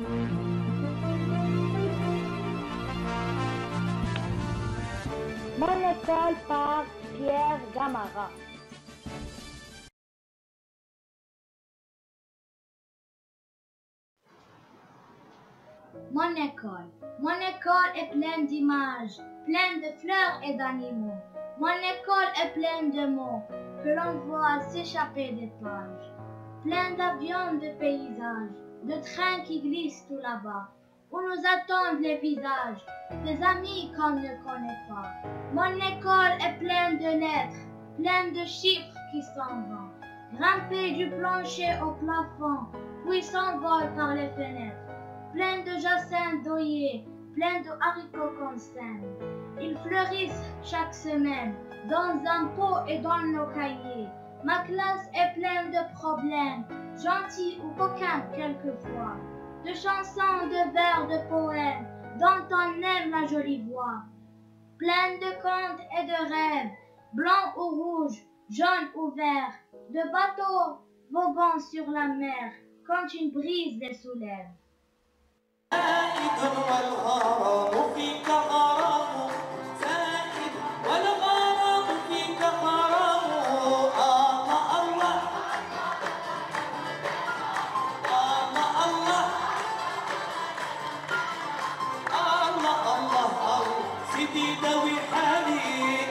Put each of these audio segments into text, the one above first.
Mon école par Pierre Gamarra. Mon école. Mon école est pleine d'images, pleine de fleurs et d'animaux. Mon école est pleine de mots que l'on voit s'échapper des pages. Plein d'avions, de paysages, de trains qui glissent tout là-bas, où nous attendent les visages des amis qu'on ne connaît pas. Mon école est pleine de lettres, pleine de chiffres qui s'en vont, grimpés du plancher au plafond, puis s'envolent par les fenêtres. Plein de jacinthes d'oyer, plein de haricots qu'on sème. Ils fleurissent chaque semaine, dans un pot et dans nos cahiers. Ma classe est pleine de problèmes, gentils ou coquins quelquefois, de chansons, de vers, de poèmes, dont on aime la jolie voix. Pleine de contes et de rêves, blancs ou rouges, jaunes ou verts, de bateaux voguant sur la mer, quand une brise les soulève. زائد والغرام فيك غرام زائد والغرام فيك غرام الله الله الله الله الله الله سيدي داوي حالي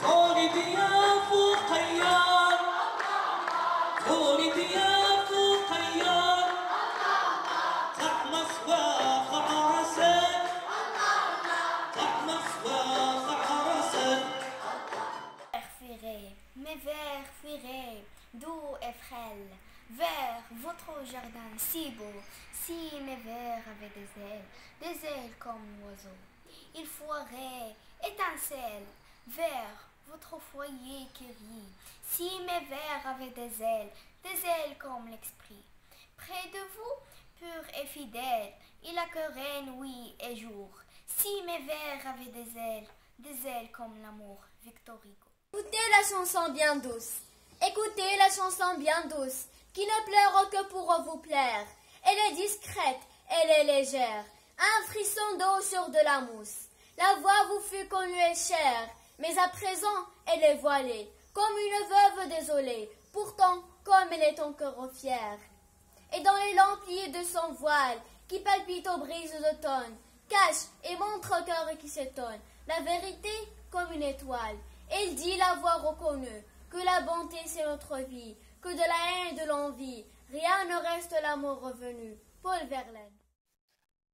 تولد يا فقيار تولد يا mes vers fuiraient, doux et frêles, vers votre jardin si beau. Si mes vers avaient des ailes comme l'oiseau, ils foiraient, étincelles, vers votre foyer qui rit. Si mes vers avaient des ailes comme l'esprit, près de vous, pur et fidèle, il accueillerait nuit et jour. Si mes vers avaient des ailes comme l'amour, Victor Hugo. Écoutez la chanson bien douce, écoutez la chanson bien douce, qui ne pleure que pour vous plaire. Elle est discrète, elle est légère, un frisson d'eau sur de la mousse. La voix vous fut connue et chère, mais à présent elle est voilée, comme une veuve désolée, pourtant comme elle est encore fière. Et dans les lampliers de son voile, qui palpite aux brises d'automne, cache et montre au cœur qui s'étonne, la vérité comme une étoile. Elle dit l'avoir reconnu, que la bonté c'est notre vie, que de la haine et de l'envie, rien ne reste l'amour revenu. Paul Verlaine.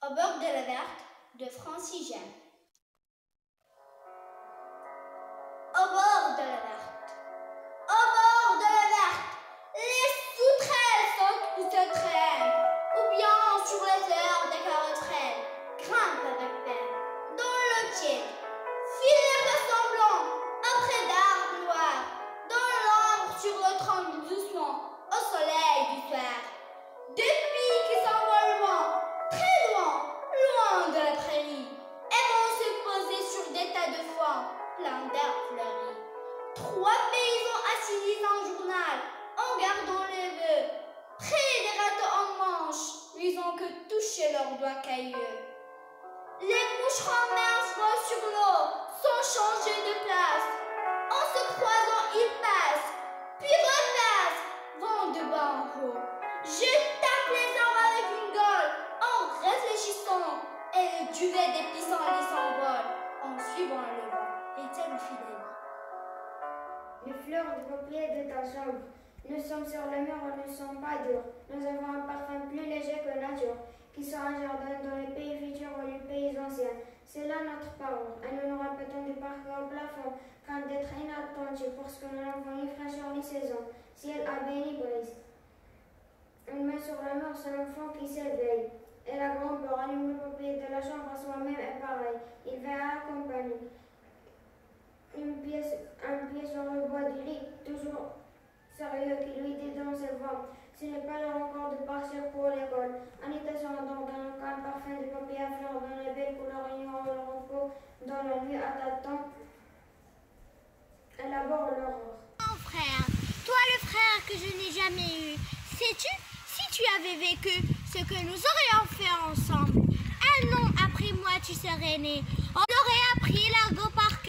Au bord de la verte, de Francis Jeanne. Au bord de la verte, au bord de la verte, les sauterelles sautent ou se traînent, ou bien sur les airs des carottelles, grimpent avec peine, dans le tiède, filet ressemblant, après d'arbres noirs, dans l'ombre sur le tronc doucement, au soleil du soir. Des filles qui s'envolent loin, très loin, loin de la prairie, et vont se poser sur des tas de foin, pleins d'herbes fleuries. Trois paysans assis lisent un journal, en gardant les vœux, près des râteaux en manche, ils ont que touché leurs doigts cailleux. Les moucherons minces volent sur l'eau, sans changer de place. En se croisant, ils passent, puis repassent, vont de bas en haut. Je tape les arbres avec une gaule, en réfléchissant, et le duvet des pissenlits s'envole, en suivant le vent. Étienne fidèle. Les fleurs de vos pieds de ta chambre. Nous sommes sur le mur, nous ne sommes pas durs. Nous avons un parfum plus léger que nature, qui sera un jardin dans les pays futurs ou les pays anciens. C'est là notre parole, et nous nous répétons du parfum au plafond, crainte d'être inattendus, parce que nous n'avons ni fraîcheur ni saison. Ciel a béni brise. Une main sur le mur, c'est l'enfant qui s'éveille. Et la grand-peur allume le papier de la chambre à soi-même est pareil. Il vient à la compagnie. Un pied sur le bois du lit, toujours sérieux, qui lui dit dans ses voix. Ce n'est pas l'heure encore de partir pour l'école. Anita se rendort dans le calme parfum de papier à fleurs, dans les belles couleurs, ignorant le repos, dans la nuit à t'attendre. Élabore l'aurore. Mon frère, toi le frère que je n'ai jamais eu, Sais-tu, si tu avais vécu ce que nous aurions fait ensemble, un an après moi tu serais né, on aurait appris l'argot par cœur.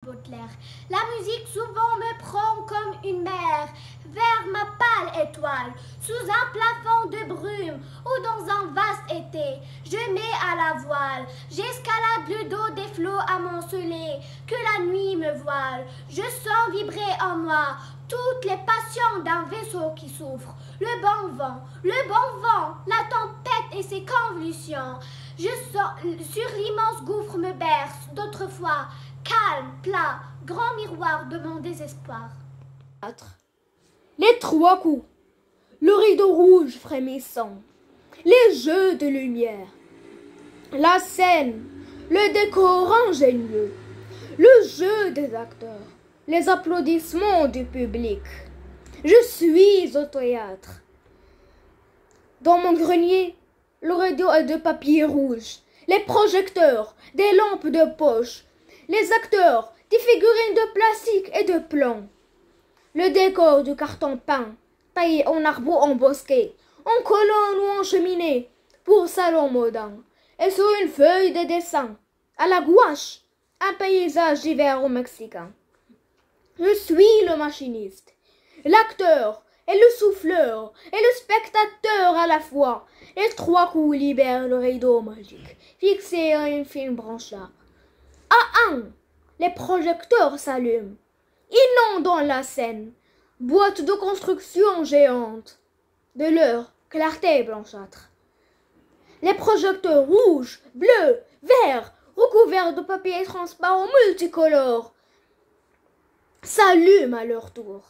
Baudelaire. La musique souvent me prend comme une mer vers ma pâle étoile, sous un plafond de brume ou dans un vaste été. Je mets à la voile, j'escalade le dos des flots amoncelés que la nuit me voile. Je sens vibrer en moi toutes les passions d'un vaisseau qui souffre. Le bon vent, la tempête et ses convulsions. Je sens sur l'immense gouffre me berce d'autrefois. Calme, plat, grand miroir de mon désespoir. Les trois coups, le rideau rouge frémissant, les jeux de lumière, la scène, le décor ingénieux, le jeu des acteurs, les applaudissements du public. Je suis au théâtre. Dans mon grenier, le rideau est de papier rouge, les projecteurs, des lampes de poche, les acteurs, des figurines de plastique et de plomb. Le décor du carton peint, taillé en arbre embosqué, en colonne ou en cheminée, pour salon modern. Et sur une feuille de dessin, à la gouache, un paysage d'hiver au mexicain. Je suis le machiniste, l'acteur et le souffleur et le spectateur à la fois. Les trois coups libèrent le rideau magique, fixé à une fine branche là. À un, les projecteurs s'allument. Inondent dans la scène, boîte de construction géante. De leur clarté blanchâtre. Les projecteurs rouges, bleus, verts, recouverts de papier transparent multicolores, s'allument à leur tour.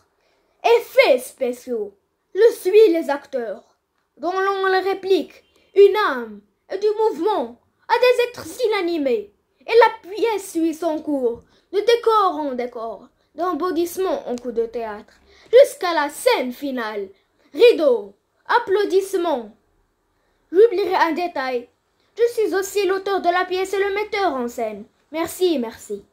Effets spéciaux. Je suis les acteurs, dont l'on les réplique, une âme et du mouvement à des êtres inanimés. Et la pièce suit son cours, de décor en décor, d'embellissement en coup de théâtre, jusqu'à la scène finale. Rideau, applaudissements. J'oublierai un détail. Je suis aussi l'auteur de la pièce et le metteur en scène. Merci, merci.